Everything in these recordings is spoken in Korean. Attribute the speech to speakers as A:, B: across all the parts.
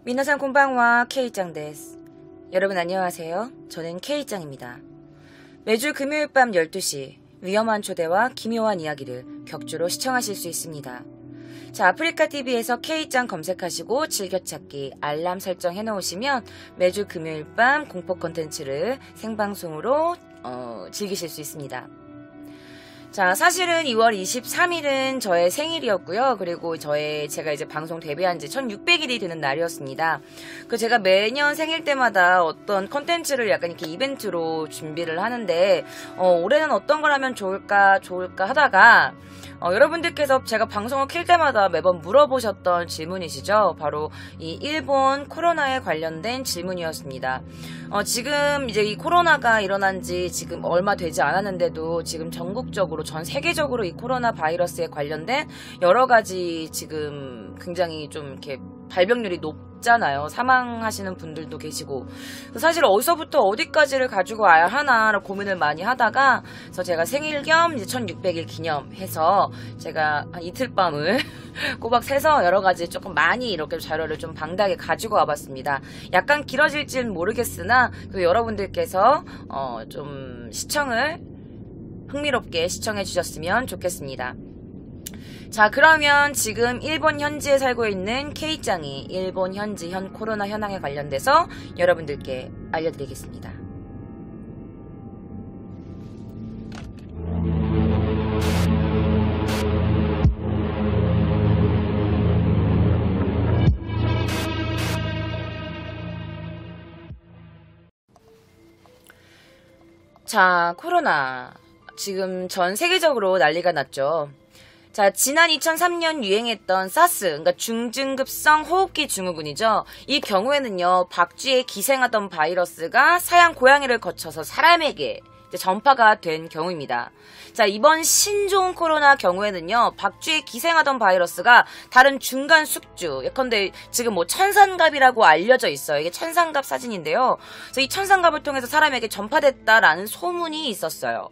A: 미나상 곤방와 K짱 데스. 여러분 안녕하세요. 저는 K짱입니다. 매주 금요일 밤 12시 위험한 초대와 기묘한 이야기를 격주로 시청하실 수 있습니다. 자, 아프리카TV에서 K짱 검색하시고 즐겨찾기 알람 설정 해놓으시면 매주 금요일 밤 공포 콘텐츠를 생방송으로 즐기실 수 있습니다. 자, 사실은 2월 23일은 저의 생일이었고요. 그리고 제가 이제 방송 데뷔한 지 1600일이 되는 날이었습니다. 제가 매년 생일 때마다 어떤 컨텐츠를 약간 이렇게 이벤트로 준비를 하는데, 올해는 어떤 걸 하면 좋을까 하다가, 여러분들께서 제가 방송을 킬 때마다 매번 물어보셨던 질문이시죠. 바로 이 일본 코로나에 관련된 질문이었습니다. 지금 이제 이 코로나가 일어난 지 지금 얼마 되지 않았는데도 지금 전국적으로 전 세계적으로 이 코로나 바이러스에 관련된 여러 가지 지금 굉장히 좀 이렇게 발병률이 높잖아요. 사망하시는 분들도 계시고. 사실 어디서부터 어디까지를 가지고 와야 하나 고민을 많이 하다가, 그래서 제가 생일 겸 이제 1600일 기념해서 제가 한 이틀 밤을 꼬박 새서 여러 가지 조금 많이 이렇게 자료를 좀 방대하게 가지고 와봤습니다. 약간 길어질지는 모르겠으나, 여러분들께서 좀 흥미롭게 시청해 주셨으면 좋겠습니다. 자, 그러면 지금 일본 현지에 살고 있는 K짱이 일본 현지 코로나 현황에 관련돼서 여러분들께 알려드리겠습니다. 자, 코로나 지금 전 세계적으로 난리가 났죠. 자, 지난 2003년 유행했던 사스, 그러니까 중증급성 호흡기 증후군이죠. 이 경우에는요, 박쥐에 기생하던 바이러스가 사양 고양이를 거쳐서 사람에게 전파가 된 경우입니다. 자, 이번 신종 코로나 경우에는요, 박쥐에 기생하던 바이러스가 다른 중간 숙주, 예컨대 지금 천상갑이라고 알려져 있어요. 이게 천상갑 사진인데요. 그래서 이 천상갑을 통해서 사람에게 전파됐다라는 소문이 있었어요.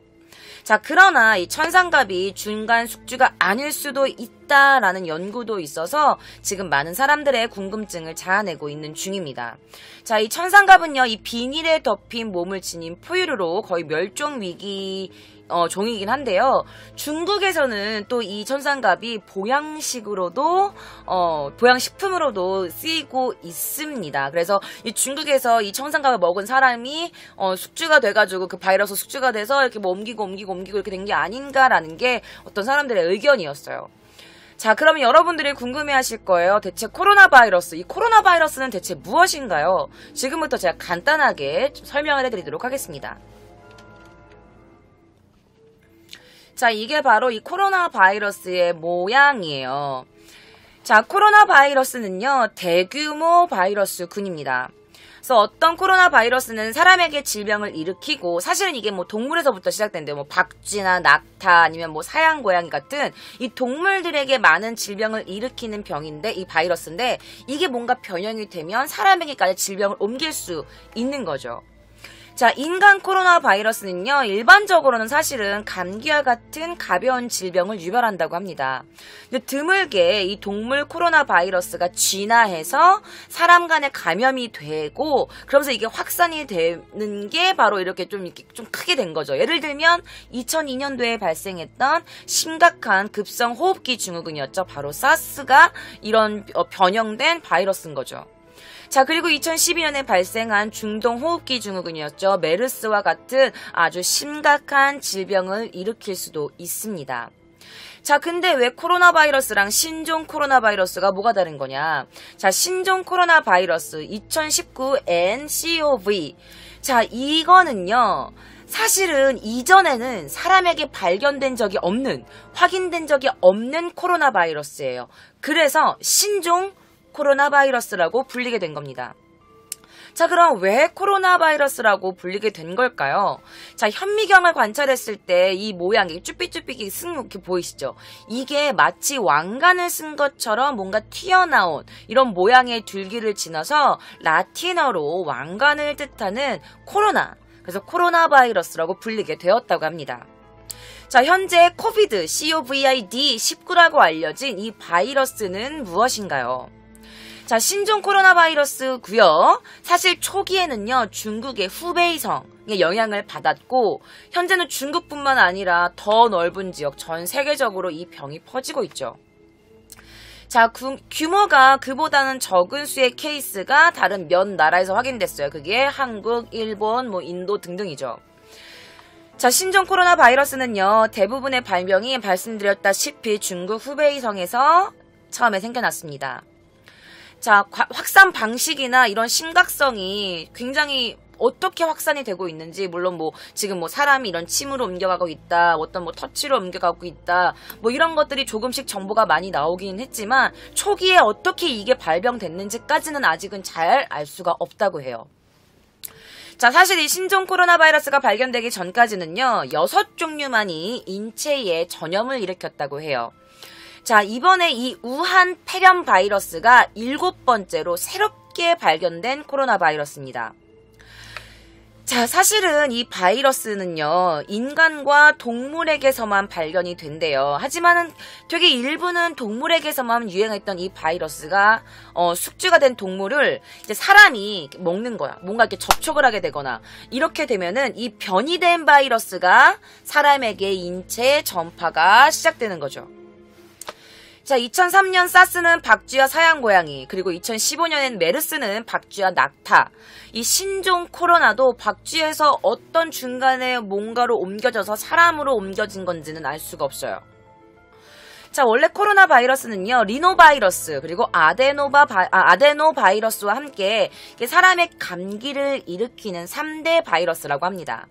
A: 자, 그러나 이 천상갑이 중간 숙주가 아닐 수도 있다라는 연구도 있어서 지금 많은 사람들의 궁금증을 자아내고 있는 중입니다. 자, 이 천상갑은요, 이 비닐에 덮인 몸을 지닌 포유류로 거의 멸종 위기 종이긴 한데요. 중국에서는 또 이 천상갑이 보양식품으로도 쓰이고 있습니다. 그래서 이 중국에서 이 천상갑을 먹은 사람이 숙주가 돼가지고 그 바이러스 숙주가 돼서 이렇게 옮기고 이렇게 된 게 아닌가라는 게 어떤 사람들의 의견이었어요. 자, 그러면 여러분들이 궁금해하실 거예요. 대체 이 코로나 바이러스는 대체 무엇인가요? 지금부터 제가 간단하게 좀 설명을 해드리도록 하겠습니다. 자, 이게 바로 이 코로나 바이러스의 모양이에요. 자, 코로나 바이러스는요, 대규모 바이러스군입니다. 그래서 어떤 코로나 바이러스는 사람에게 질병을 일으키고, 사실은 이게 동물에서부터 시작된대요. 박쥐나 낙타 아니면 사양 고양이 같은 이 동물들에게 많은 질병을 일으키는 병인데, 이 바이러스인데, 이게 뭔가 변형이 되면 사람에게까지 질병을 옮길 수 있는 거죠. 자, 인간 코로나 바이러스는요, 일반적으로는 사실은 감기와 같은 가벼운 질병을 유발한다고 합니다. 근데 드물게 이 동물 코로나 바이러스가 진화해서 사람 간에 감염이 되고, 그러면서 이게 확산이 되는 게 바로 이렇게 좀 크게 된 거죠. 예를 들면 2002년도에 발생했던 심각한 급성 호흡기 증후군이었죠. 바로 사스가 이런 변형된 바이러스인 거죠. 자, 그리고 2012년에 발생한 중동 호흡기 증후군이었죠. 메르스와 같은 아주 심각한 질병을 일으킬 수도 있습니다. 자, 근데 왜 코로나 바이러스랑 신종 코로나 바이러스가 뭐가 다른 거냐? 자, 신종 코로나 바이러스 2019 nCoV. 자, 이거는요, 사실은 이전에는 사람에게 확인된 적이 없는 코로나 바이러스예요. 그래서 신종 코로나 바이러스라고 불리게 된 겁니다. 자, 그럼 왜 코로나 바이러스라고 불리게 된 걸까요? 자, 현미경을 관찰했을 때 이 모양이 쭈삐쭈삐 이렇게 보이시죠? 이게 마치 왕관을 쓴 것처럼 뭔가 튀어나온 이런 모양의 줄기를 지나서 라틴어로 왕관을 뜻하는 코로나, 그래서 코로나 바이러스라고 불리게 되었다고 합니다. 자, 현재 COVID-19라고 알려진 이 바이러스는 무엇인가요? 자, 신종 코로나 바이러스고요. 사실 초기에는요, 중국의 후베이성의 영향을 받았고, 현재는 중국뿐만 아니라 더 넓은 지역, 전 세계적으로 이 병이 퍼지고 있죠. 자, 규모가 그보다는 적은 수의 케이스가 다른 몇 나라에서 확인됐어요. 그게 한국, 일본, 인도 등등이죠. 자, 신종 코로나 바이러스는요, 대부분의 발병이 말씀드렸다시피 중국 후베이성에서 처음에 생겨났습니다. 자, 확산 방식이나 이런 심각성이 굉장히 어떻게 확산이 되고 있는지, 물론 지금 사람이 이런 침으로 옮겨가고 있다, 어떤 터치로 옮겨가고 있다, 이런 것들이 조금씩 정보가 많이 나오긴 했지만, 초기에 어떻게 이게 발병됐는지까지는 아직은 잘 알 수가 없다고 해요. 자, 사실 이 신종 코로나 바이러스가 발견되기 전까지는요, 6종류만이 인체에 전염을 일으켰다고 해요. 자, 이번에 이 우한 폐렴 바이러스가 7번째로 새롭게 발견된 코로나 바이러스입니다. 자, 사실은 이 바이러스는요, 인간과 동물에게서만 발견이 된대요. 하지만은 되게 일부는 동물에게서만 유행했던 이 바이러스가 숙주가 된 동물을 이제 사람이 먹는 거야. 뭔가 이렇게 접촉을 하게 되거나 이렇게 되면은 이 변이된 바이러스가 사람에게 인체에 전파가 시작되는 거죠. 자, 2003년 사스는 박쥐와 사양고양이, 그리고 2015년엔 메르스는 박쥐와 낙타. 이 신종 코로나도 박쥐에서 어떤 중간에 뭔가로 옮겨져서 사람으로 옮겨진 건지는 알 수가 없어요. 자, 원래 코로나 바이러스는요, 리노바이러스, 그리고 아데노바이러스와 함께 사람의 감기를 일으키는 3대 바이러스라고 합니다.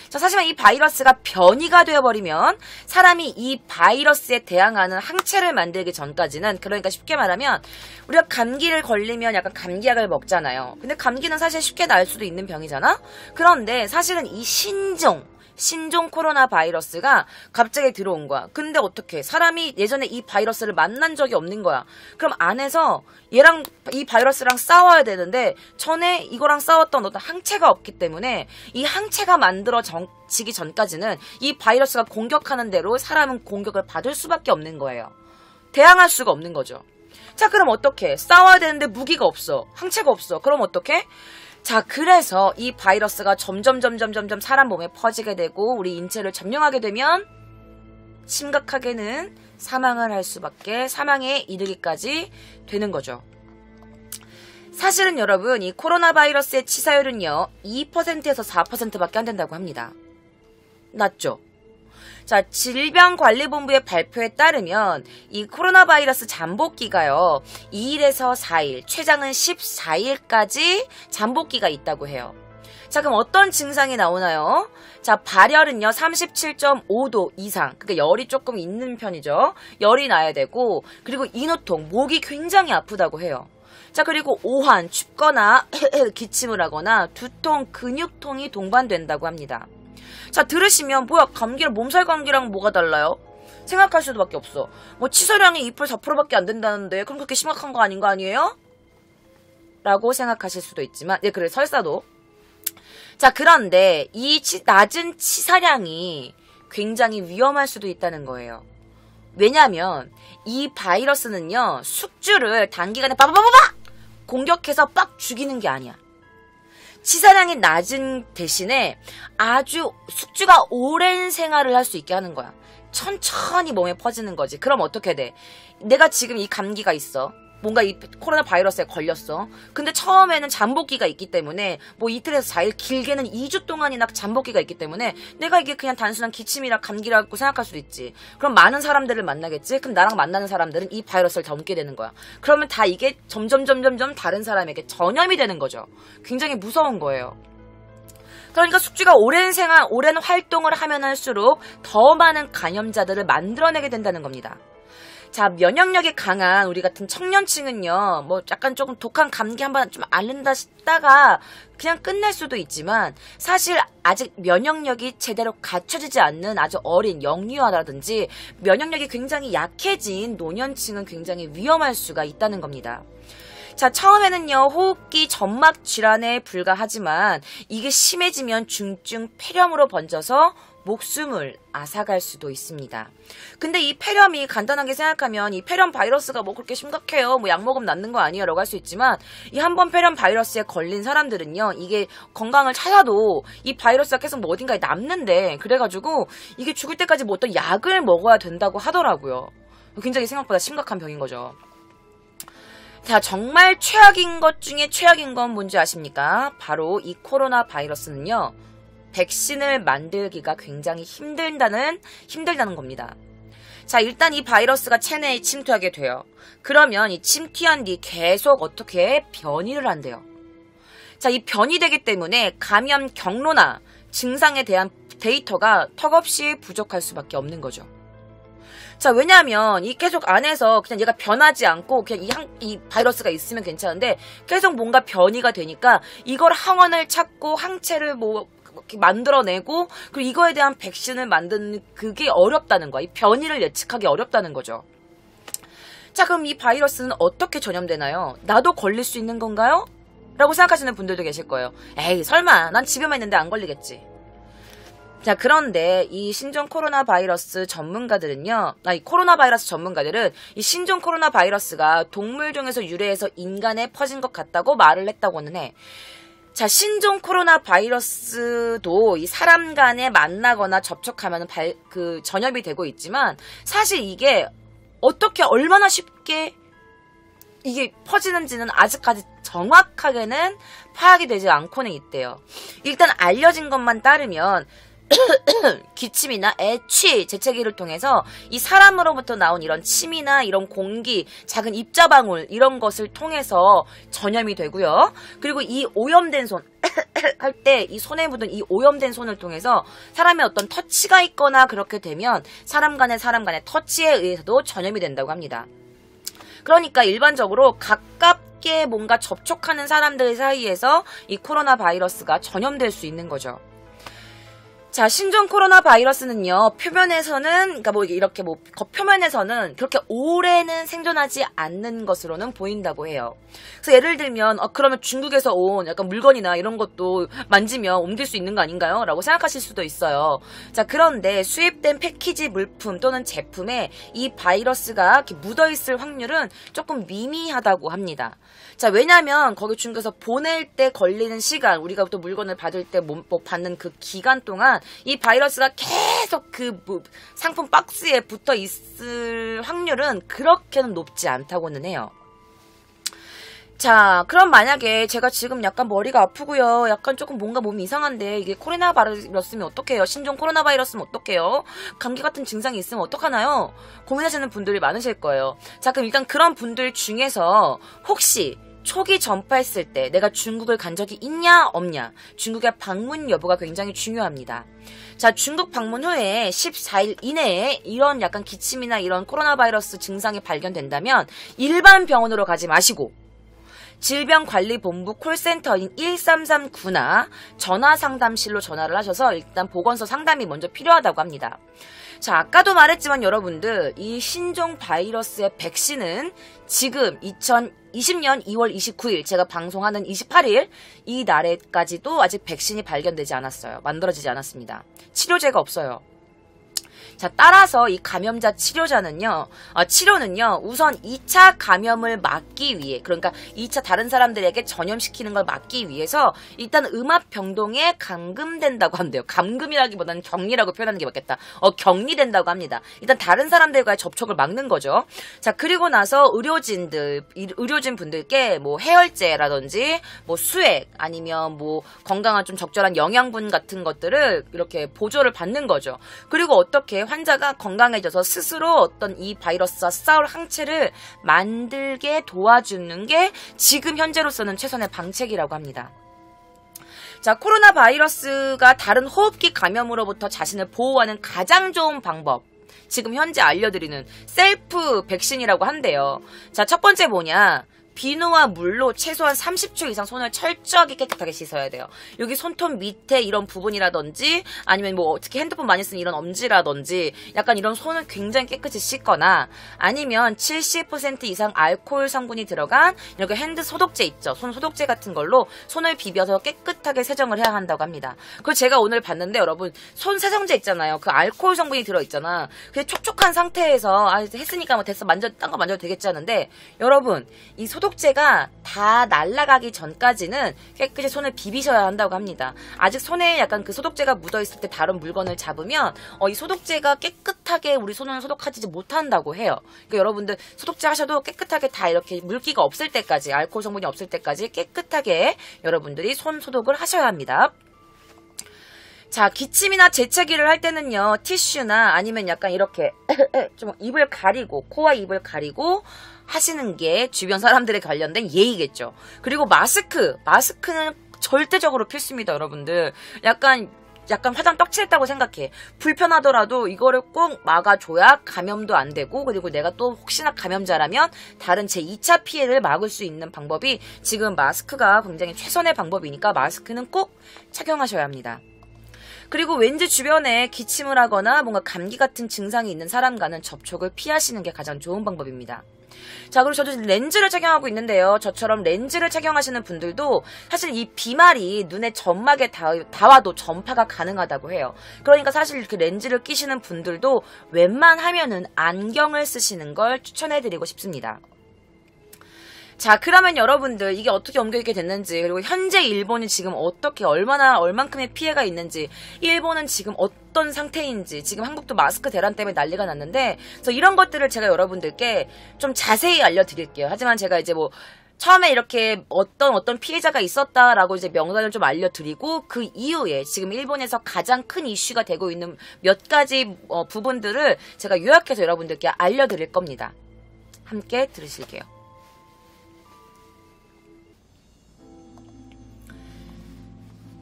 A: 자, 사실은 이 바이러스가 변이가 되어버리면 사람이 이 바이러스에 대항하는 항체를 만들기 전까지는, 그러니까 쉽게 말하면 우리가 감기를 걸리면 약간 감기약을 먹잖아요. 근데 감기는 사실 쉽게 날 수도 있는 병이잖아? 그런데 사실은 이 신종 코로나 바이러스가 갑자기 들어온 거야. 근데 어떻게 사람이 예전에 이 바이러스를 만난 적이 없는 거야. 그럼 안에서 얘랑 이 바이러스랑 싸워야 되는데 전에 이거랑 싸웠던 어떤 항체가 없기 때문에 이 항체가 만들어지기 전까지는 이 바이러스가 공격하는 대로 사람은 공격을 받을 수밖에 없는 거예요. 대항할 수가 없는 거죠. 자, 그럼 어떻게? 싸워야 되는데 무기가 없어. 항체가 없어. 그럼 어떻게? 자, 그래서 이 바이러스가 점점 사람 몸에 퍼지게 되고 우리 인체를 점령하게 되면 심각하게는 사망에 이르기까지 되는 거죠. 사실은 여러분, 이 코로나 바이러스의 치사율은요, 2%에서 4%밖에 안 된다고 합니다. 낮죠? 자, 질병관리본부의 발표에 따르면 이 코로나 바이러스 잠복기가요, 2일에서 4일, 최장은 14일까지 잠복기가 있다고 해요. 자, 그럼 어떤 증상이 나오나요? 자, 발열은요, 37.5도 이상, 그러니까 열이 조금 있는 편이죠. 열이 나야 되고, 그리고 인후통, 목이 굉장히 아프다고 해요. 자, 그리고 오한, 춥거나 기침을 하거나 두통, 근육통이 동반된다고 합니다. 자, 들으시면 뭐야, 몸살 감기랑 뭐가 달라요? 생각할 수밖에 없어. 치사량이 2% 4%밖에 안 된다는데 그럼 그렇게 심각한 거 아닌 거 아니에요? 라고 생각하실 수도 있지만, 그래, 설사도. 자, 그런데 이 낮은 치사량이 굉장히 위험할 수도 있다는 거예요. 왜냐면 이 바이러스는요, 숙주를 단기간에 빠바바바바 공격해서 빡 죽이는 게 아니야. 치사량이 낮은 대신에 아주 숙주가 오랜 생활을 할 수 있게 하는 거야. 천천히 몸에 퍼지는 거지. 그럼 어떻게 돼? 내가 지금 이 감기가 있어. 뭔가 이 코로나 바이러스에 걸렸어. 근데 처음에는 잠복기가 있기 때문에 이틀에서 4일, 길게는 2주 동안이나 잠복기가 있기 때문에 내가 이게 그냥 단순한 기침이라 감기라고 생각할 수도 있지. 그럼 많은 사람들을 만나겠지? 그럼 나랑 만나는 사람들은 이 바이러스를 다 옮게 되는 거야. 그러면 다 이게 점점 다른 사람에게 전염이 되는 거죠. 굉장히 무서운 거예요. 그러니까 숙주가 오랜 활동을 하면 할수록 더 많은 감염자들을 만들어내게 된다는 겁니다. 자, 면역력이 강한 우리 같은 청년층은요, 약간 조금 독한 감기 한번 좀 앓는다 싶다가 그냥 끝낼 수도 있지만, 사실 아직 면역력이 제대로 갖춰지지 않는 아주 어린 영유아라든지 면역력이 굉장히 약해진 노년층은 굉장히 위험할 수가 있다는 겁니다. 자, 처음에는요, 호흡기 점막 질환에 불과하지만 이게 심해지면 중증 폐렴으로 번져서 목숨을 앗아갈 수도 있습니다. 근데 이 폐렴이 간단하게 생각하면 이 폐렴 바이러스가 뭐 그렇게 심각해요. 뭐 약 먹으면 낫는 거 아니에요? 라고 할 수 있지만 이 한 번 폐렴 바이러스에 걸린 사람들은요. 이게 건강을 찾아도 이 바이러스가 계속 뭐 어딘가에 남는데 그래가지고 이게 죽을 때까지 뭐 어떤 약을 먹어야 된다고 하더라고요. 굉장히 생각보다 심각한 병인 거죠. 자, 정말 최악인 것 중에 최악인 건 뭔지 아십니까? 바로 이 코로나 바이러스는요. 백신을 만들기가 굉장히 힘들다는 겁니다. 자, 일단 이 바이러스가 체내에 침투하게 돼요. 그러면 이 침투한 뒤 계속 어떻게 변이를 한대요. 자, 이 변이되기 때문에 감염 경로나 증상에 대한 데이터가 턱없이 부족할 수밖에 없는 거죠. 자, 왜냐하면 이 계속 안에서 그냥 얘가 변하지 않고 그냥 이 바이러스가 있으면 괜찮은데 계속 뭔가 변이가 되니까 이걸 항원을 찾고 항체를 뭐 이렇게 만들어내고 그리고 이거에 대한 백신을 만드는 그게 어렵다는 거야. 이 변이를 예측하기 어렵다는 거죠. 자, 그럼 이 바이러스는 어떻게 전염되나요? 나도 걸릴 수 있는 건가요? 라고 생각하시는 분들도 계실 거예요. 에이, 설마 난 집에만 있는데 안 걸리겠지. 자, 그런데 이 신종 코로나 바이러스 전문가들은요, 이 코로나 바이러스 전문가들은 이 신종 코로나 바이러스가 동물종에서 유래해서 인간에 퍼진 것 같다고 말을 했다고는 해. 자, 신종 코로나 바이러스도 이 사람 간에 만나거나 접촉하면 전염이 되고 있지만 사실 이게 어떻게 얼마나 쉽게 이게 퍼지는지는 아직까지 정확하게는 파악이 되지 않고는 있대요. 일단 알려진 것만 따르면 기침이나 애취, 재채기를 통해서 이 사람으로부터 나온 이런 침이나 이런 공기, 작은 입자방울 이런 것을 통해서 전염이 되고요. 그리고 이 오염된 손 할 때 이 손에 묻은 이 오염된 손을 통해서 사람의 어떤 터치가 있거나 그렇게 되면 사람 간의 터치에 의해서도 전염이 된다고 합니다. 그러니까 일반적으로 가깝게 뭔가 접촉하는 사람들 사이에서 이 코로나 바이러스가 전염될 수 있는 거죠. 자, 신종 코로나 바이러스는요, 그러니까 뭐 이렇게 뭐 겉표면에서는 그렇게 오래는 생존하지 않는 것으로는 보인다고 해요. 그래서 예를 들면, 그러면 중국에서 온 약간 물건이나 이런 것도 만지면 옮길 수 있는 거 아닌가요? 라고 생각하실 수도 있어요. 자, 그런데 수입된 패키지 물품 또는 제품에 이 바이러스가 이렇게 묻어있을 확률은 조금 미미하다고 합니다. 자, 왜냐면 거기 중국에서 보낼 때 걸리는 시간, 우리가 또 물건을 받을 때 뭐 받는 그 기간 동안 이 바이러스가 계속 상품 박스에 붙어 있을 확률은 그렇게는 높지 않다고는 해요. 자, 그럼 만약에 제가 지금 약간 머리가 아프고요. 약간 조금 뭔가 몸이 이상한데 이게 코로나 바이러스면 어떡해요? 신종 코로나 바이러스면 어떡해요? 감기 같은 증상이 있으면 어떡하나요? 고민하시는 분들이 많으실 거예요. 자, 그럼 일단 그런 분들 중에서 혹시 초기 전파했을 때 내가 중국을 간 적이 있냐 없냐, 중국의 방문 여부가 굉장히 중요합니다. 자, 중국 방문 후에 14일 이내에 이런 약간 기침이나 이런 코로나 바이러스 증상이 발견된다면 일반 병원으로 가지 마시고 질병관리본부 콜센터인 1339나 전화상담실로 전화를 하셔서 일단 보건소 상담이 먼저 필요하다고 합니다. 자, 아까도 말했지만 여러분들, 이 신종 바이러스의 백신은 지금 2020년 2월 29일 제가 방송하는 28일 이 날에까지도 아직 백신이 발견되지 않았어요. 만들어지지 않았습니다. 치료제가 없어요. 자, 따라서 이 감염자 치료는요, 우선 2차 감염을 막기 위해, 그러니까 2차 다른 사람들에게 전염시키는 걸 막기 위해서 일단 음압병동에 감금된다고 한대요. 감금이라기보다는 격리라고 표현하는 게 맞겠다. 격리된다고 합니다. 일단 다른 사람들과의 접촉을 막는 거죠. 자, 그리고 나서 의료진 분들께 뭐 해열제라든지 뭐 수액 아니면 뭐 건강한 좀 적절한 영양분 같은 것들을 이렇게 보조를 받는 거죠. 그리고 어떻게 환자가 건강해져서 스스로 어떤 이 바이러스와 싸울 항체를 만들게 도와주는 게 지금 현재로서는 최선의 방책이라고 합니다. 자, 코로나 바이러스가 다른 호흡기 감염으로부터 자신을 보호하는 가장 좋은 방법, 지금 현재 알려드리는 셀프 백신이라고 한대요. 자, 첫 번째 뭐냐? 비누와 물로 최소한 30초 이상 손을 철저하게 깨끗하게 씻어야 돼요. 여기 손톱 밑에 이런 부분이라든지 아니면 뭐 특히 핸드폰 많이 쓰는 이런 엄지라든지 약간 이런 손을 굉장히 깨끗이 씻거나 아니면 70% 이상 알코올 성분이 들어간 이렇게 핸드 소독제 있죠. 손 소독제 같은 걸로 손을 비벼서 깨끗하게 세정을 해야 한다고 합니다. 그걸 제가 오늘 봤는데 여러분 손 세정제 있잖아요. 그 알코올 성분이 들어있잖아. 그게 촉촉한 상태에서 했으니까 뭐 됐어 딴 거 만져도 되겠지 하는데 여러분 이 소독제가 다 날아가기 전까지는 깨끗이 손을 비비셔야 한다고 합니다. 아직 손에 약간 그 소독제가 묻어있을 때 다른 물건을 잡으면 이 소독제가 깨끗하게 우리 손을 소독하지 못한다고 해요. 그러니까 여러분들 소독제 하셔도 깨끗하게 다 이렇게 물기가 없을 때까지 알코올 성분이 없을 때까지 깨끗하게 여러분들이 손 소독을 하셔야 합니다. 자, 기침이나 재채기를 할 때는요, 티슈나 아니면 약간 이렇게 좀 입을 가리고, 코와 입을 가리고 하시는 게 주변 사람들에 관련된 예의겠죠. 그리고 마스크는 절대적으로 필수입니다, 여러분들. 약간 화장 떡칠했다고 생각해. 불편하더라도 이거를 꼭 막아줘야 감염도 안 되고, 그리고 내가 또 혹시나 감염자라면 다른 제2차 피해를 막을 수 있는 방법이 지금 마스크가 굉장히 최선의 방법이니까 마스크는 꼭 착용하셔야 합니다. 그리고 왠지 주변에 기침을 하거나 뭔가 감기 같은 증상이 있는 사람과는 접촉을 피하시는 게 가장 좋은 방법입니다. 자, 그리고 저도 렌즈를 착용하고 있는데요. 저처럼 렌즈를 착용하시는 분들도 사실 이 비말이 눈의 점막에 닿아도 전파가 가능하다고 해요. 그러니까 사실 이렇게 렌즈를 끼시는 분들도 웬만하면은 안경을 쓰시는 걸 추천해드리고 싶습니다. 자, 그러면 여러분들 이게 어떻게 옮겨있게 됐는지 그리고 현재 일본이 지금 얼만큼의 피해가 있는지 일본은 지금 어떤 상태인지 지금 한국도 마스크 대란 때문에 난리가 났는데 그래서 이런 것들을 제가 여러분들께 좀 자세히 알려드릴게요. 하지만 제가 이제 뭐 처음에 이렇게 어떤 피해자가 있었다라고 이제 명단을 좀 알려드리고 그 이후에 지금 일본에서 가장 큰 이슈가 되고 있는 몇 가지 부분들을 제가 요약해서 여러분들께 알려드릴 겁니다. 함께 들으실게요.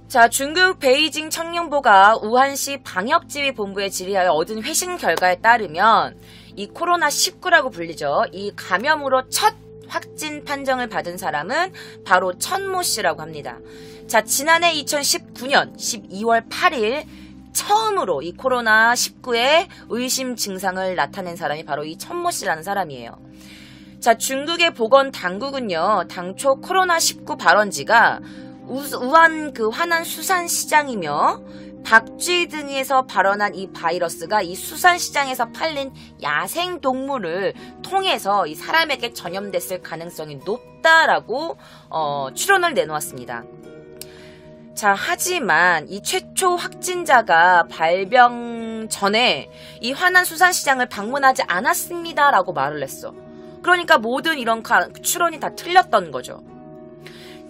A: 자, 중국 베이징 청룡보가 우한시 방역지휘본부에 질의하여 얻은 회신 결과에 따르면 이 코로나19라고 불리죠. 이 감염으로 첫 확진 판정을 받은 사람은 바로 천모 씨라고 합니다. 자, 지난해 2019년 12월 8일 처음으로 이 코로나19의 의심 증상을 나타낸 사람이 바로 이 천모 씨라는 사람이에요. 자, 중국의 보건 당국은요, 당초 코로나19 발원지가 우한 그 화난 수산시장이며 박쥐 등에서 발원한 이 바이러스가 이 수산시장에서 팔린 야생동물을 통해서 이 사람에게 전염됐을 가능성이 높다라고 추론을 내놓았습니다. 자, 하지만 이 최초 확진자가 발병 전에 이 화난 수산시장을 방문하지 않았습니다라고 말을 했어. 그러니까 모든 이런 추론이 다 틀렸던 거죠.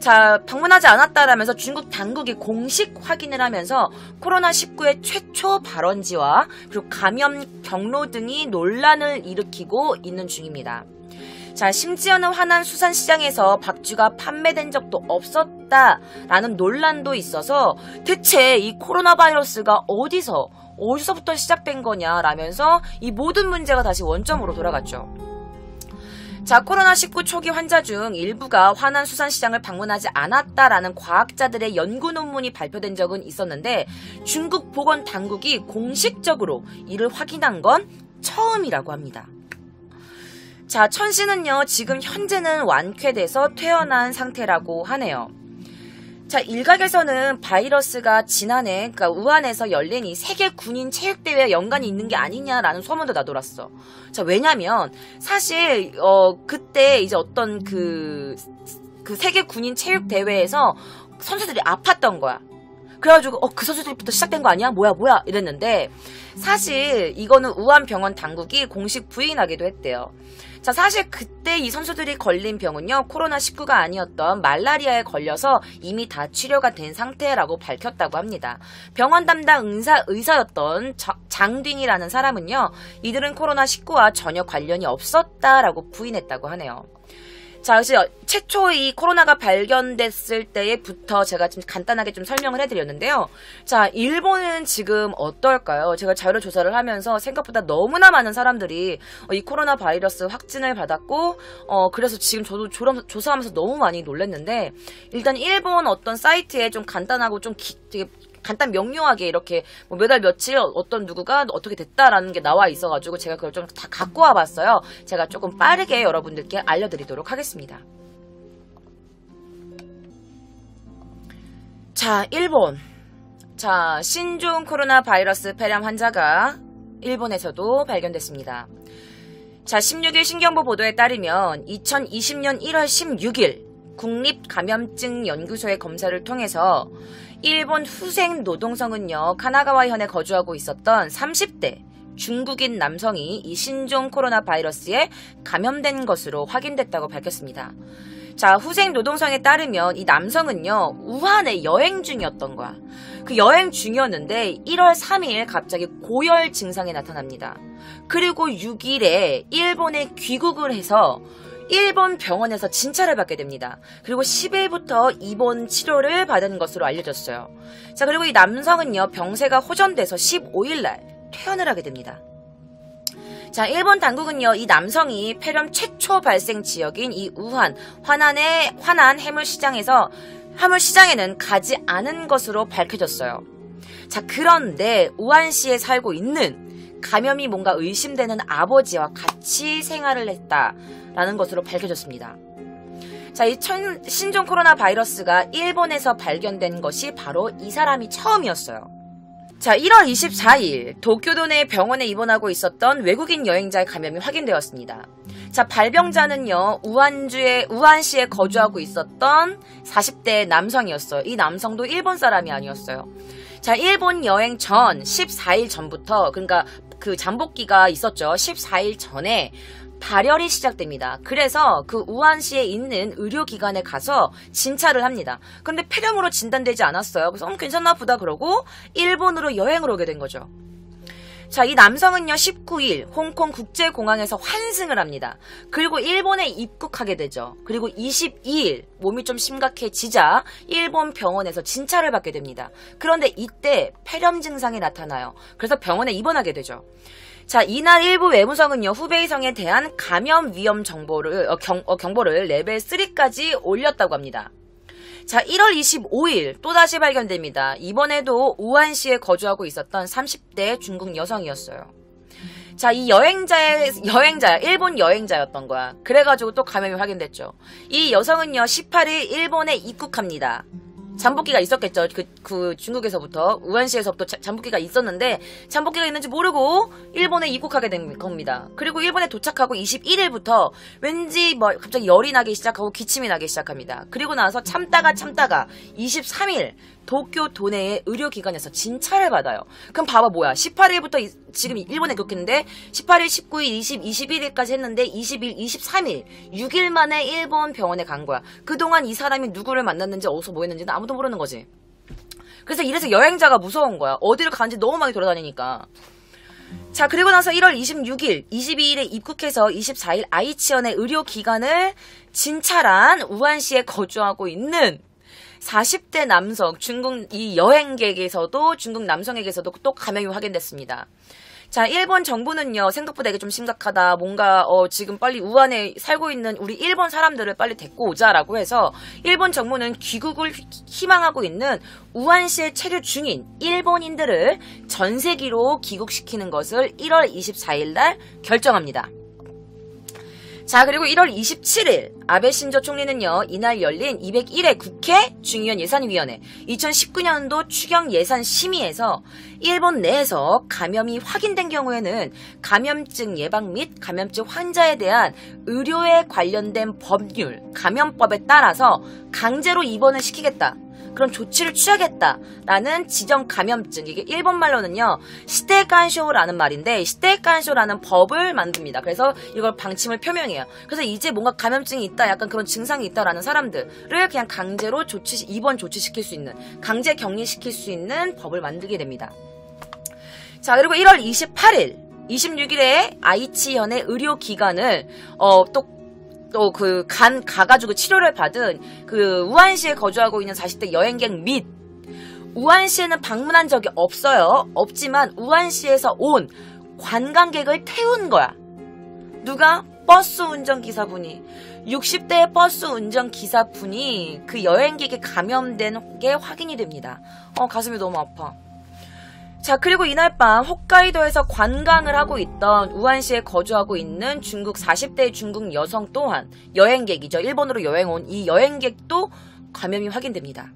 A: 자, 방문하지 않았다라면서 중국 당국이 공식 확인을 하면서 코로나19의 최초 발원지와 그리고 감염 경로 등이 논란을 일으키고 있는 중입니다. 자, 심지어는 화난 수산시장에서 박쥐가 판매된 적도 없었다라는 논란도 있어서 대체 이 코로나 바이러스가 어디서부터 시작된 거냐라면서 이 모든 문제가 다시 원점으로 돌아갔죠. 자, 코로나19 초기 환자 중 일부가 화난 수산시장을 방문하지 않았다라는 과학자들의 연구 논문이 발표된 적은 있었는데 중국 보건 당국이 공식적으로 이를 확인한 건 처음이라고 합니다. 자, 천 씨는요, 지금 현재는 완쾌돼서 퇴원한 상태라고 하네요. 자, 일각에서는 바이러스가 지난해 그러니까 우한에서 열린 이 세계 군인 체육대회에 연관이 있는 게 아니냐라는 소문도 나돌았어. 자, 왜냐면 사실 그때 이제 어떤 그 세계 군인 체육대회에서 선수들이 아팠던 거야. 그래가지고 그 선수들부터 시작된 거 아니야? 뭐야 이랬는데 사실 이거는 우한 병원 당국이 공식 부인하기도 했대요. 자, 사실 그때 이 선수들이 걸린 병은요, 코로나19가 아니었던 말라리아에 걸려서 이미 다 치료가 된 상태라고 밝혔다고 합니다. 병원 담당 의사였던 장딩이라는 사람은요, 이들은 코로나19와 전혀 관련이 없었다라고 부인했다고 하네요. 자, 그래서 최초 이 코로나가 발견됐을 때부터 제가 좀 간단하게 좀 설명을 해드렸는데요. 자, 일본은 지금 어떨까요? 제가 자료 조사를 하면서 생각보다 너무나 많은 사람들이 이 코로나 바이러스 확진을 받았고, 그래서 지금 저도 조사하면서 너무 많이 놀랐는데, 일단 일본 어떤 사이트에 좀 간단하고 좀 되게 간단 명료하게 이렇게 뭐 몇 월 며칠 어떤 누구가 어떻게 됐다라는 게 나와 있어가지고 제가 그걸 좀 다 갖고 와봤어요. 제가 조금 빠르게 여러분들께 알려드리도록 하겠습니다. 자, 일본. 자, 신종 코로나 바이러스 폐렴 환자가 일본에서도 발견됐습니다. 자, 16일 신경부 보도에 따르면 2020년 1월 16일 국립감염증연구소의 검사를 통해서 일본 후생 노동성은요, 카나가와현에 거주하고 있었던 30대 중국인 남성이 이 신종 코로나 바이러스에 감염된 것으로 확인됐다고 밝혔습니다. 자, 후생 노동성에 따르면 이 남성은요, 우한에 여행 중이었던 거야. 그 여행 중이었는데 1월 3일 갑자기 고열 증상이 나타납니다. 그리고 6일에 일본에 귀국을 해서 일본 병원에서 진찰을 받게 됩니다. 그리고 10일부터 입원 치료를 받은 것으로 알려졌어요. 자, 그리고 이 남성은요, 병세가 호전돼서 15일날 퇴원을 하게 됩니다. 자, 일본 당국은요, 이 남성이 폐렴 최초 발생 지역인 이 우한, 화난 화물시장에는 가지 않은 것으로 밝혀졌어요. 자, 그런데 우한시에 살고 있는 감염이 뭔가 의심되는 아버지와 같이 생활을 했다라는 것으로 밝혀졌습니다. 자, 이 신종 코로나 바이러스가 일본에서 발견된 것이 바로 이 사람이 처음이었어요. 자, 1월 24일 도쿄도 내 병원에 입원하고 있었던 외국인 여행자의 감염이 확인되었습니다. 자, 발병자는요, 우한시에 거주하고 있었던 40대 남성이었어요. 이 남성도 일본 사람이 아니었어요. 자, 일본 여행 전 14일 전부터, 그러니까 그 잠복기가 있었죠. 14일 전에 발열이 시작됩니다. 그래서 그 우한시에 있는 의료기관에 가서 진찰을 합니다. 그런데 폐렴으로 진단되지 않았어요. 그래서 괜찮나 보다 그러고 일본으로 여행을 오게 된 거죠. 자, 이 남성은요, 19일 홍콩 국제공항에서 환승을 합니다. 그리고 일본에 입국하게 되죠. 그리고 22일 몸이 좀 심각해지자 일본 병원에서 진찰을 받게 됩니다. 그런데 이때 폐렴 증상이 나타나요. 그래서 병원에 입원하게 되죠. 자, 이날 일부 외무성은요, 후베이성에 대한 감염 위험 경보를 레벨 3까지 올렸다고 합니다. 자, 1월 25일 또다시 발견됩니다. 이번에도 우한시에 거주하고 있었던 30대 중국 여성이었어요. 자, 이 일본 여행자였던 거야. 그래가지고 또 감염이 확인됐죠. 이 여성은요, 18일 일본에 입국합니다. 잠복기가 있었겠죠. 그 중국에서부터, 우한시에서부터 잠복기가 있었는데, 잠복기가 있는지 모르고 일본에 입국하게 된 겁니다. 그리고 일본에 도착하고 21일부터 왠지 갑자기 열이 나기 시작하고 기침이 나기 시작합니다. 그리고 나서 참다가 23일 도쿄 도내의 의료기관에서 진찰을 받아요. 그럼 봐봐, 뭐야. 18일부터 지금 일본에 입국했는데 18일, 19일, 20, 21일까지 했는데 20일, 23일 6일 만에 일본 병원에 간 거야. 그동안 이 사람이 누구를 만났는지 어디서 뭐 했는지는 아무도 모르는 거지. 그래서 이래서 여행자가 무서운 거야. 어디를 가는지 너무 많이 돌아다니니까. 자, 그리고 나서 1월 26일, 22일에 입국해서 24일 아이치현의 의료기관을 진찰한 우한시에 거주하고 있는 40대 남성, 중국 남성에게서도 또 감염이 확인됐습니다. 자, 일본 정부는요, 생각보다 이게 좀 심각하다. 뭔가, 지금 빨리 우한에 살고 있는 우리 일본 사람들을 빨리 데리고 오자라고 해서, 일본 정부는 귀국을 희망하고 있는 우한시에 체류 중인 일본인들을 전세기로 귀국시키는 것을 1월 24일 날 결정합니다. 자, 그리고 1월 27일 아베 신조 총리는요, 이날 열린 201회 국회 중의원 예산위원회 2019년도 추경 예산 심의에서 일본 내에서 감염이 확인된 경우에는 감염증 예방 및 감염증 환자에 대한 의료에 관련된 법률, 감염법에 따라서 강제로 입원을 시키겠다. 그런 조치를 취하겠다라는 지정 감염증, 이게 일본말로는요, 시테간쇼라는 말인데, 시테간쇼라는 법을 만듭니다. 그래서 이걸 방침을 표명해요. 그래서 이제 뭔가 감염증이 있다, 약간 그런 증상이 있다라는 사람들을 그냥 강제로 입원 조치시킬 수 있는, 강제 격리시킬 수 있는 법을 만들게 됩니다. 자, 그리고 1월 28일, 26일에 아이치현의 의료기관을 또 또 가가지고 치료를 받은 그 우한시에 거주하고 있는 40대 여행객 및 우한시에는 방문한 적이 없어요. 없지만 우한시에서 온 관광객을 태운 거야. 누가? 버스 운전기사분이. 60대의 버스 운전기사분이 그 여행객에 감염된 게 확인이 됩니다. 가슴이 너무 아파. 자, 그리고 이날 밤 홋카이도에서 관광을 하고 있던 우한시에 거주하고 있는 중국 40대의 중국 여성 또한 여행객이죠. 일본으로 여행 온 이 여행객도 감염이 확인됩니다.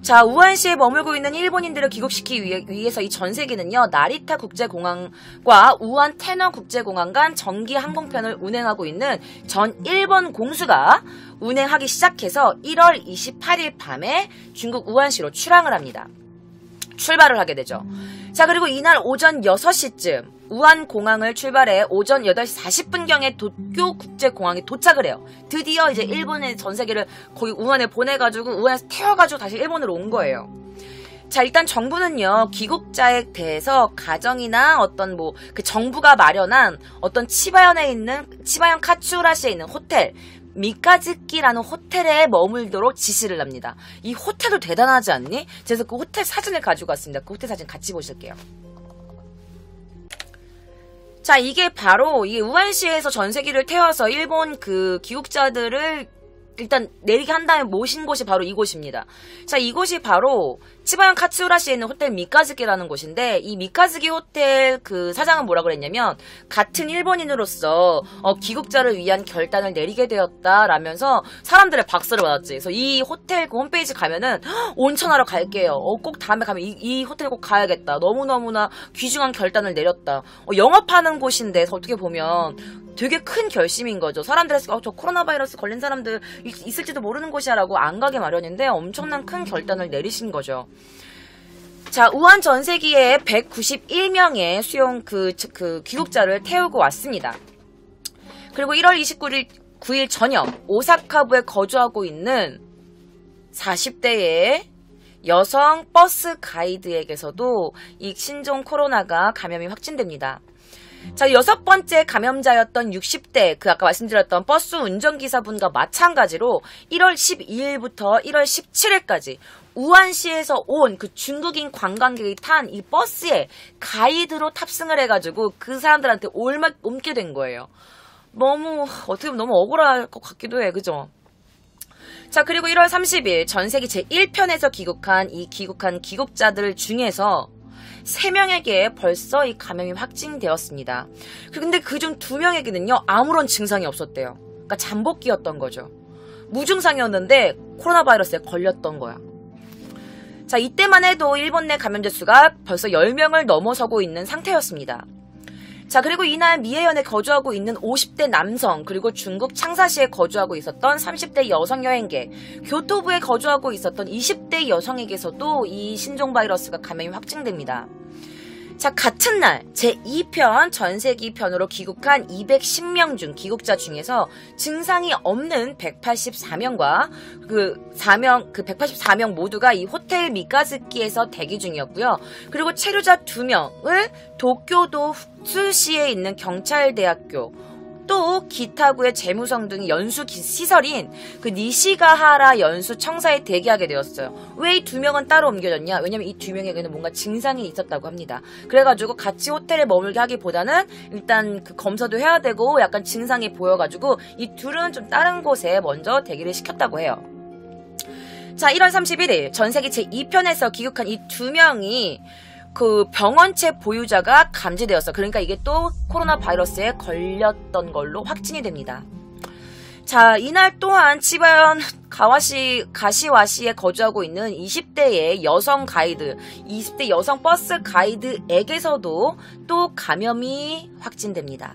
A: 자, 우한시에 머물고 있는 일본인들을 귀국시키기 위해서 이 전세기는요, 나리타 국제공항과 우한 테너 국제공항 간 정기 항공편을 운행하고 있는 전 일본 공수가 운행하기 시작해서 1월 28일 밤에 중국 우한시로 출항을 합니다. 출발을 하게 되죠. 자, 그리고 이날 오전 6시쯤 우한공항을 출발해 오전 8시 40분경에 도쿄 국제공항에 도착을 해요. 드디어 이제 일본의 전세기를 거기 우한에 보내가지고 우한에서 태워가지고 다시 일본으로 온 거예요. 자, 일단 정부는요, 귀국자에 대해서 가정이나 어떤 그 정부가 마련한 어떤 치바현 카츠우라시에 있는 호텔, 미카즈키라는 호텔에 머물도록 지시를 합니다. 이 호텔도 대단하지 않니? 그래서 그 호텔 사진을 가지고 왔습니다. 그 호텔 사진 같이 보실게요. 자, 이게 바로 이 우한시에서 전세기를 태워서 일본 그 귀국자들을 일단 내리게 한 다음에 모신 곳이 바로 이곳입니다. 자, 이곳이 바로 치바현 카츠우라시에 있는 호텔 미카즈키라는 곳인데, 이 미카즈키 호텔 그 사장은 뭐라 그랬냐면, 같은 일본인으로서 귀국자를 위한 결단을 내리게 되었다라면서 사람들의 박수를 받았지. 그래서 이 호텔 그 홈페이지 가면은 온천하러 갈게요. 꼭 다음에 가면 이 호텔 꼭 가야겠다. 너무너무나 귀중한 결단을 내렸다. 영업하는 곳인데 어떻게 보면 되게 큰 결심인 거죠. 사람들이 저 코로나 바이러스 걸린 사람들 있을지도 모르는 곳이야라고 안 가게 마련인데 엄청난 큰 결단을 내리신 거죠. 자, 우한 전세기에 191명의 수용 그 귀국자를 태우고 왔습니다. 그리고 1월 9일 저녁 오사카부에 거주하고 있는 40대의 여성 버스 가이드에게서도 이 신종 코로나가 감염이 확진됩니다. 자, 6번째 감염자였던 60대 아까 말씀드렸던 버스 운전기사분과 마찬가지로 1월 12일부터 1월 17일까지 우한시에서 온 그 중국인 관광객이 탄 이 버스에 가이드로 탑승을 해가지고 그 사람들한테 옮게 된 거예요. 어떻게 보면 너무 억울할 것 같기도 해, 그죠? 자, 그리고 1월 30일 전세기 제1편에서 귀국한 귀국자들 중에서 3명에게 벌써 이 감염이 확진되었습니다. 근데 그중 2명에게는요, 아무런 증상이 없었대요. 그러니까 잠복기였던 거죠. 무증상이었는데 코로나 바이러스에 걸렸던 거야. 자, 이때만 해도 일본 내 감염자 수가 벌써 10명을 넘어서고 있는 상태였습니다. 자, 그리고 이날 미해현에 거주하고 있는 50대 남성, 그리고 중국 창사시에 거주하고 있었던 30대 여성 여행객, 교토부에 거주하고 있었던 20대 여성에게서도 이 신종 바이러스가 감염이 확진됩니다. 자, 같은 날 제2편 전세기 편으로 귀국한 210명 중 귀국자 중에서 증상이 없는 184명과 그 184명 모두가 이 호텔 미카즈키에서 대기 중이었고요. 그리고 체류자 2명을 도쿄도 futsu시에 있는 경찰대학교, 또 기타구의 재무성 등 연수 시설인 그 니시가하라 연수 청사에 대기하게 되었어요. 왜 이 2명은 따로 옮겨졌냐? 왜냐면 이 2명에게는 뭔가 증상이 있었다고 합니다. 그래가지고 같이 호텔에 머물게 하기보다는 일단 그 검사도 해야 되고 약간 증상이 보여가지고 이 둘은 좀 다른 곳에 먼저 대기를 시켰다고 해요. 자, 1월 31일 전세기 제2편에서 귀국한 이 2명이 그 병원체 보유자가 감지되었어. 그러니까 이게 또 코로나 바이러스에 걸렸던 걸로 확진이 됩니다. 자, 이날 또한 치바현 가시와시에 거주하고 있는 20대의 여성 가이드, 20대 여성 버스 가이드에게서도 또 감염이 확진됩니다.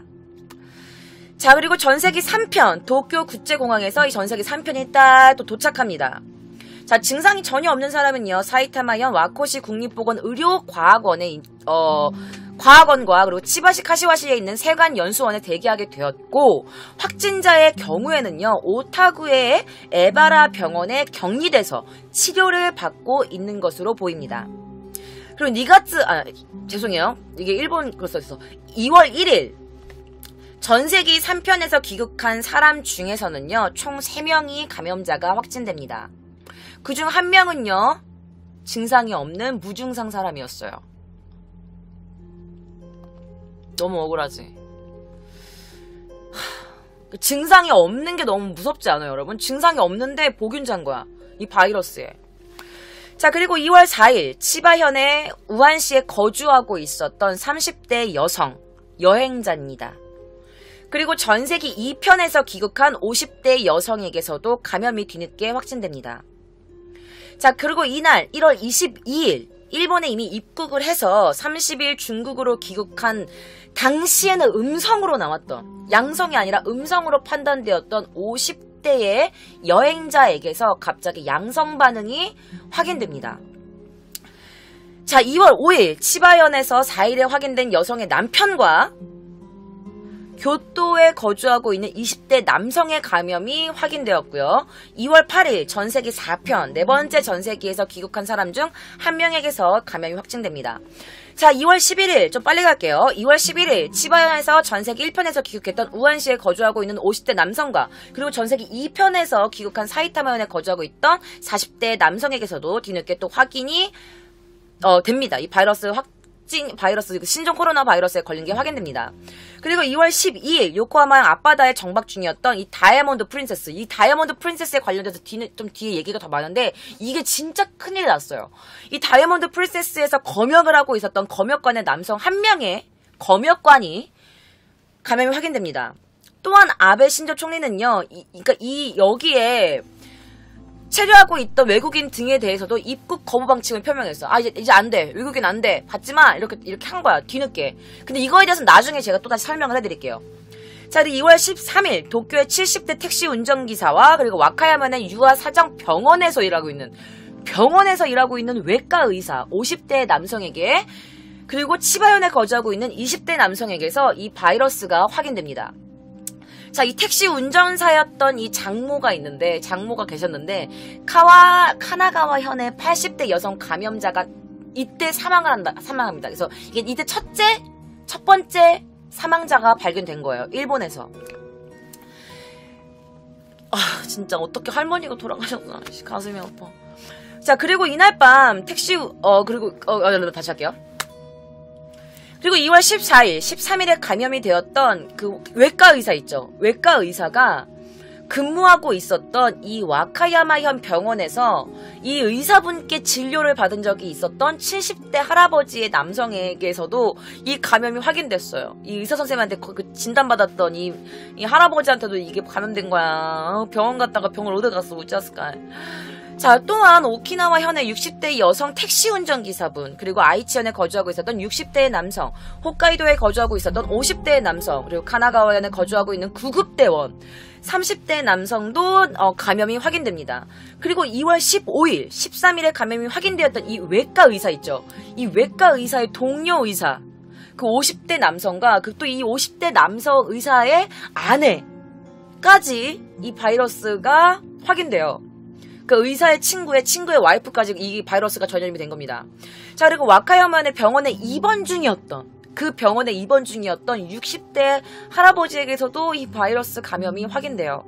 A: 자, 그리고 전세기 3편 도쿄 국제공항에서 이 전세기 3편이 딱 또 도착합니다. 자, 증상이 전혀 없는 사람은요, 사이타마현 와코시 국립보건 의료과학원의 과학원과 그리고 치바시 카시와시에 있는 세관 연수원에 대기하게 되었고, 확진자의 경우에는요, 오타구의 에바라 병원에 격리돼서 치료를 받고 있는 것으로 보입니다. 그리고 죄송해요. 이게 일본 글로 써있어. 2월 1일 전세기 3편에서 귀국한 사람 중에서는요, 총 3명이 감염자가 확진됩니다. 그중 1명은요, 증상이 없는 무증상 사람이었어요. 너무 억울하지? 증상이 없는 게 너무 무섭지 않아요, 여러분? 증상이 없는데 복균자인 거야, 이 바이러스에. 자, 그리고 2월 4일 치바현의 우한시에 거주하고 있었던 30대 여성 여행자입니다. 그리고 전세기 2편에서 귀국한 50대 여성에게서도 감염이 뒤늦게 확진됩니다. 자, 그리고 이날 1월 22일 일본에 이미 입국을 해서 30일 중국으로 귀국한 당시에는 음성으로 나왔던, 양성이 아니라 음성으로 판단되었던 50대의 여행자에게서 갑자기 양성 반응이 확인됩니다. 자, 2월 5일 치바현에서 4일에 확인된 여성의 남편과 교토에 거주하고 있는 20대 남성의 감염이 확인되었고요. 2월 8일 전세기 4편, 네 번째 전세기에서 귀국한 사람 중 한 명에게서 감염이 확진됩니다. 자, 2월 11일, 좀 빨리 갈게요. 2월 11일 치바현에서 전세기 1편에서 귀국했던 우한시에 거주하고 있는 50대 남성과, 그리고 전세기 2편에서 귀국한 사이타마현에 거주하고 있던 40대 남성에게서도 뒤늦게 또 확인이 됩니다. 이 바이러스 신종 코로나 바이러스에 걸린 게 확인됩니다. 그리고 2월 12일 요코하마현 앞바다에 정박 중이었던 이 다이아몬드 프린세스, 이 다이아몬드 프린세스에 관련돼서 좀 뒤에 얘기가 더 많은데 이게 진짜 큰일 났어요. 이 다이아몬드 프린세스에서 검역을 하고 있었던 검역관의 남성 한 명의 검역관이 감염이 확인됩니다. 또한 아베 신조 총리는요, 여기에 체류하고 있던 외국인 등에 대해서도 입국 거부 방침을 표명했어. 아, 이제 안 돼. 외국인 안 돼. 받지마. 이렇게 한 거야. 뒤늦게. 근데 이거에 대해서는 나중에 제가 또다시 설명을 해드릴게요. 자, 2월 13일 도쿄의 70대 택시 운전기사와 그리고 와카야마의 유아 사정 병원에서 일하고 있는 외과 의사 50대 남성에게, 그리고 치바현에 거주하고 있는 20대 남성에게서 이 바이러스가 확인됩니다. 자, 이 택시 운전사였던 이 장모가 계셨는데, 카나가와현의 80대 여성 감염자가 이때 사망합니다. 그래서 이때 첫 번째 사망자가 발견된 거예요. 일본에서. 아, 진짜 어떻게 할머니가 돌아가셨나. 가슴이 아파. 자, 그리고 이날 밤 다시 할게요. 그리고 2월 14일, 13일에 감염이 되었던 그 외과 의사 있죠. 외과 의사가 근무하고 있었던 이 와카야마현 병원에서 이 의사분께 진료를 받은 적이 있었던 70대 할아버지의 남성에게서도 이 감염이 확인됐어요. 이 의사 선생님한테 그 진단받았던 이 할아버지한테도 이게 감염된 거야. 병원 갔다가 병을 어디 갔어, 어쩌었을까. 자, 또한 오키나와 현의 60대 여성 택시 운전기사분, 그리고 아이치현에 거주하고 있었던 60대의 남성, 홋카이도에 거주하고 있었던 50대의 남성, 그리고 카나가와현에 거주하고 있는 구급대원 30대 남성도 감염이 확인됩니다. 그리고 2월 15일, 13일에 감염이 확인되었던 이 외과 의사 있죠. 이 외과 의사의 동료 의사, 그 50대 남성과 또 이 50대 남성 의사의 아내까지 이 바이러스가 확인돼요. 그 의사의 친구의 와이프까지 이 바이러스가 전염이 된 겁니다. 자, 그리고 와카야마의 병원에 입원 중이었던 60대 할아버지에게서도 이 바이러스 감염이 확인돼요.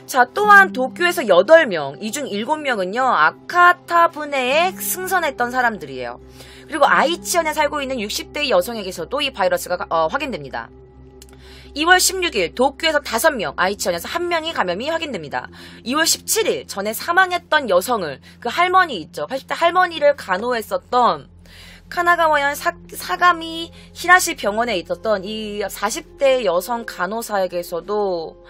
A: 자, 또한 도쿄에서 8명, 이 중 7명은요, 아카타부네에 승선했던 사람들이에요. 그리고 아이치현에 살고 있는 60대 여성에게서도 이 바이러스가 확인됩니다. 2월 16일 도쿄에서 5명, 아이치현에서 1명이 감염이 확인됩니다. 2월 17일 전에 사망했던 여성을, 그 할머니 있죠. 80대 할머니를 간호했었던 카나가와현 사가미 히라시 병원에 있었던 이 40대 여성 간호사에게서도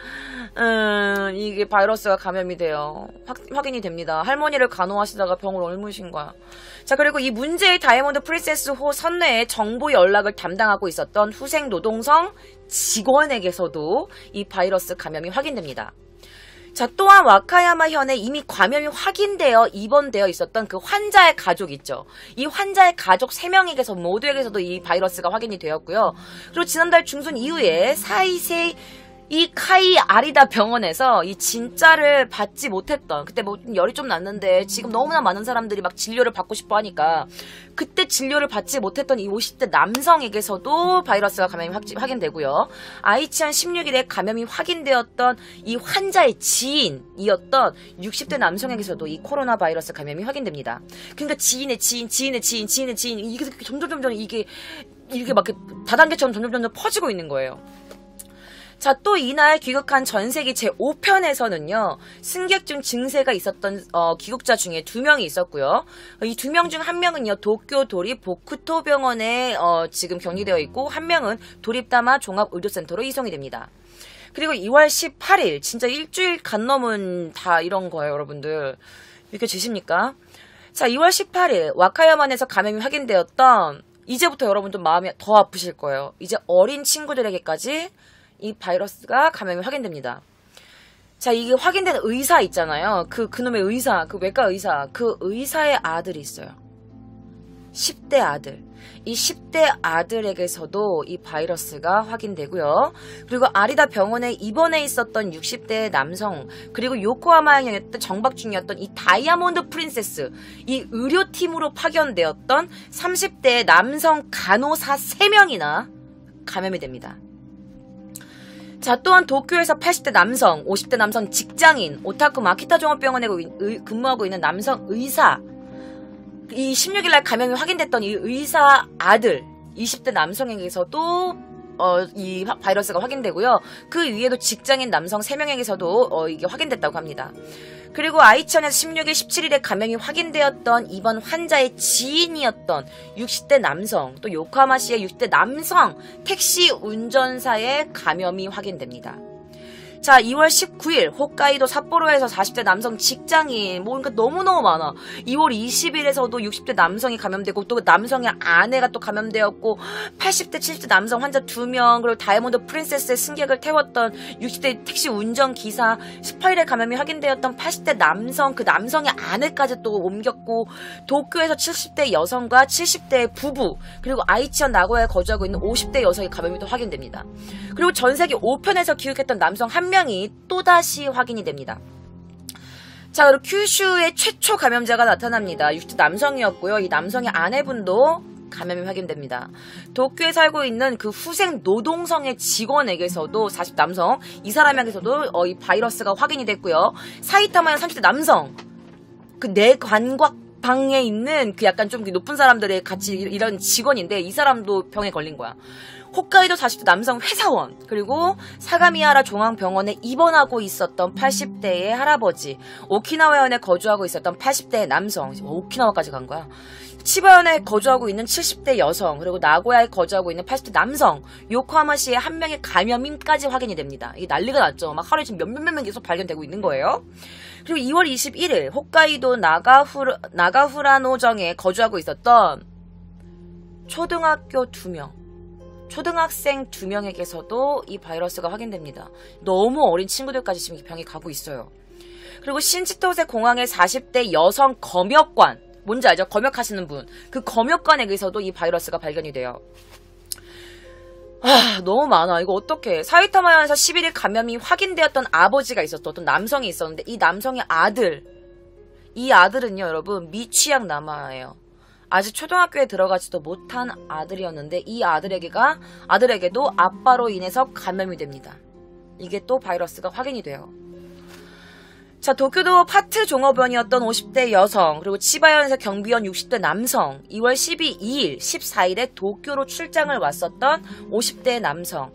A: 이게 바이러스가 감염이 돼요. 확인이 됩니다. 할머니를 간호하시다가 병을 옮으신 거야. 자, 그리고 이 문제의 다이아몬드 프린세스 호 선내에 정보 연락을 담당하고 있었던 후생 노동성 직원에게서도 이 바이러스 감염이 확인됩니다. 자, 또한 와카야마현에 이미 감염이 확인되어 입원되어 있었던 그 환자의 가족 있죠. 이 환자의 가족 3명에게서 모두에게서도 이 바이러스가 확인이 되었고요. 그리고 지난달 중순 이후에 사이세이 이 카이 아리다 병원에서 이 진짜를 받지 못했던, 그때 뭐 열이 좀 났는데 지금 너무나 많은 사람들이 막 진료를 받고 싶어 하니까 그때 진료를 받지 못했던 이 50대 남성에게서도 바이러스가 감염이 확인되고요. 아이치현 16일에 감염이 확인되었던 이 환자의 지인이었던 60대 남성에게서도 이 코로나 바이러스 감염이 확인됩니다. 그러니까 지인의 지인, 이게 점점 이게 막 다단계처럼 점점 퍼지고 있는 거예요. 자, 또 이날 귀국한 전세기 제5편에서는요, 승객증 증세가 있었던 귀국자 중에 2명이 있었고요. 이 2명 중 1명은요, 도쿄 도립 보쿠토 병원에 지금 격리되어 있고, 1명은 도립다마 종합의료센터로 이송이 됩니다. 그리고 2월 18일, 진짜 일주일 간 넘은 다 이런 거예요, 여러분들. 믿겨지십니까? 자, 2월 18일, 와카야만에서 감염이 확인되었던, 이제부터 여러분들 마음이 더 아프실 거예요. 이제 어린 친구들에게까지 이 바이러스가 감염이 확인됩니다. 자, 이게 확인된 의사 있잖아요. 그놈의 의사, 그 외과 의사, 그 의사의 아들이 있어요. 10대 아들. 이 10대 아들에게서도 이 바이러스가 확인되고요. 그리고 아리다 병원에 입원해 있었던 60대 남성, 그리고 요코하마에 정박 중이었던 이 다이아몬드 프린세스, 이 의료팀으로 파견되었던 30대 남성 간호사 3명이나 감염이 됩니다. 자, 또한 도쿄에서 80대 남성, 50대 남성 직장인, 오타쿠 마키타 종합병원에 근무하고 있는 남성 의사, 이 16일날 감염이 확인됐던 이 의사 아들, 20대 남성에게서도 이 바이러스가 확인되고요. 그 위에도 직장인 남성 3명에게서도 이게 확인됐다고 합니다. 그리고 아이천에서 16일, 17일에 감염이 확인되었던 이번 환자의 지인이었던 60대 남성, 또 요코하마시의 60대 남성 택시 운전사의 감염이 확인됩니다. 자, 2월 19일 홋카이도 삿포로에서 40대 남성 직장인, 그러니까 너무너무 많아. 2월 20일에서도 60대 남성이 감염되고, 또 남성의 아내가 또 감염되었고, 80대 70대 남성 환자 2명, 그리고 다이아몬드 프린세스의 승객을 태웠던 60대 택시 운전기사, 18일에 감염이 확인되었던 80대 남성, 그 남성의 아내까지 또 옮겼고, 도쿄에서 70대 여성과 70대 부부, 그리고 아이치현 나고야에 거주하고 있는 50대 여성의 감염이 또 확인됩니다. 그리고 전세기 5편에서 귀국했던 남성 1명이 또다시 확인이 됩니다. 자, 그리고 큐슈의 최초 감염자가 나타납니다. 60대 남성이었고요. 이 남성의 아내분도 감염이 확인됩니다. 도쿄에 살고 있는 그 후생 노동성의 직원에게서도 40대 남성, 이 사람에게서도 이 바이러스가 확인이 됐고요. 사이타마의 30대 남성, 그 내관광방에 있는 그 약간 좀 높은 사람들의 같이 이런 직원인데, 이 사람도 병에 걸린 거야. 홋카이도 40대 남성 회사원, 그리고 사가미하라 종합병원에 입원하고 있었던 80대의 할아버지, 오키나와현에 거주하고 있었던 80대의 남성, 오키나와까지 간 거야. 치바현에 거주하고 있는 70대 여성, 그리고 나고야에 거주하고 있는 80대 남성, 요코하마시의 1명의 감염임까지 확인이 됩니다. 이게 난리가 났죠. 막 하루에 지금 몇 명 계속 발견되고 있는 거예요. 그리고 2월 21일 홋카이도 나가후라노정에 거주하고 있었던 초등학교 2명, 초등학생 2명에게서도 이 바이러스가 확인됩니다. 너무 어린 친구들까지 지금 병이 가고 있어요. 그리고 신치토세 공항의 40대 여성 검역관, 뭔지 알죠? 검역하시는 분. 그 검역관에게서도 이 바이러스가 발견이 돼요. 너무 많아. 이거 어떡해. 사이타마현에서 11일 감염이 확인되었던 아버지가 있었던 어떤 남성이 있었는데, 이 남성의 아들, 이 아들은요, 여러분, 미취학 남아예요. 아직 초등학교에 들어가지도 못한 아들이었는데, 이 아들에게도 아빠로 인해서 감염이 됩니다. 이게 또 바이러스가 확인이 돼요. 자, 도쿄도 파트 종업원이었던 50대 여성, 그리고 치바현에서 경비원 60대 남성, 2월 12일, 14일에 도쿄로 출장을 왔었던 50대 남성,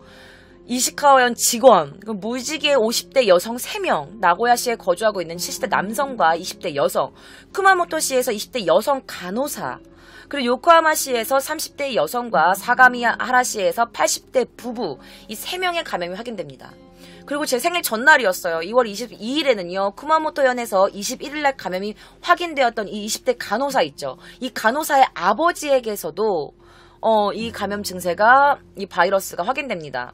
A: 이시카와현 직원, 무지개 50대 여성 3명, 나고야시에 거주하고 있는 70대 남성과 20대 여성, 쿠마모토시에서 20대 여성 간호사, 그리고 요코하마시에서 30대 여성과 사가미하라시에서 80대 부부, 이 3명의 감염이 확인됩니다. 그리고 제 생일 전날이었어요. 2월 22일에는요, 쿠마모토현에서 21일날 감염이 확인되었던 이 20대 간호사 있죠. 이 간호사의 아버지에게서도 이 감염 증세가, 이 바이러스가 확인됩니다.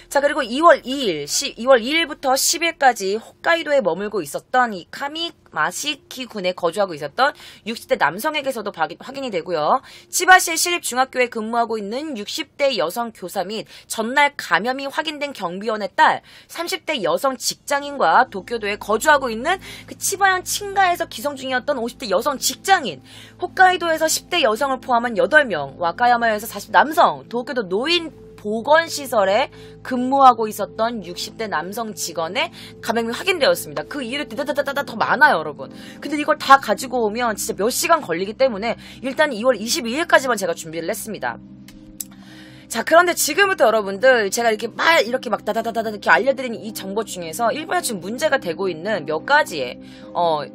A: 자, 그리고 2월 2일부터 10일까지 홋카이도에 머물고 있었던 이 카미마시키 군에 거주하고 있었던 60대 남성에게서도 확인이 되고요. 치바시 시립중학교에 근무하고 있는 60대 여성 교사 및 전날 감염이 확인된 경비원의 딸 30대 여성 직장인과 도쿄도에 거주하고 있는 그 치바현 친가에서 기성 중이었던 50대 여성 직장인, 홋카이도에서 10대 여성을 포함한 8명, 와카야마에서 40 남성, 도쿄도 노인 보건시설에 근무하고 있었던 60대 남성 직원의 감염이 확인되었습니다. 그 이유도 다다다다다 더 많아요, 여러분. 근데 이걸 다 가지고 오면 진짜 몇 시간 걸리기 때문에 일단 2월 22일까지만 제가 준비를 했습니다. 자, 그런데 지금부터 여러분들 제가 이렇게 막 다다다다다 이렇게 알려드리는 이 정보 중에서 일본에 지금 문제가 되고 있는 몇 가지의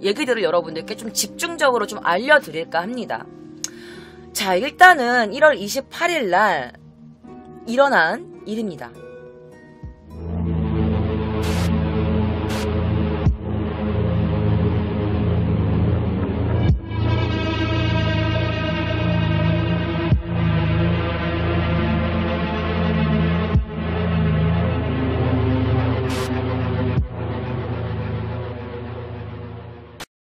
A: 얘기들을 여러분들께 좀 집중적으로 좀 알려드릴까 합니다. 자, 일단은 1월 28일 날 일어난 일입니다.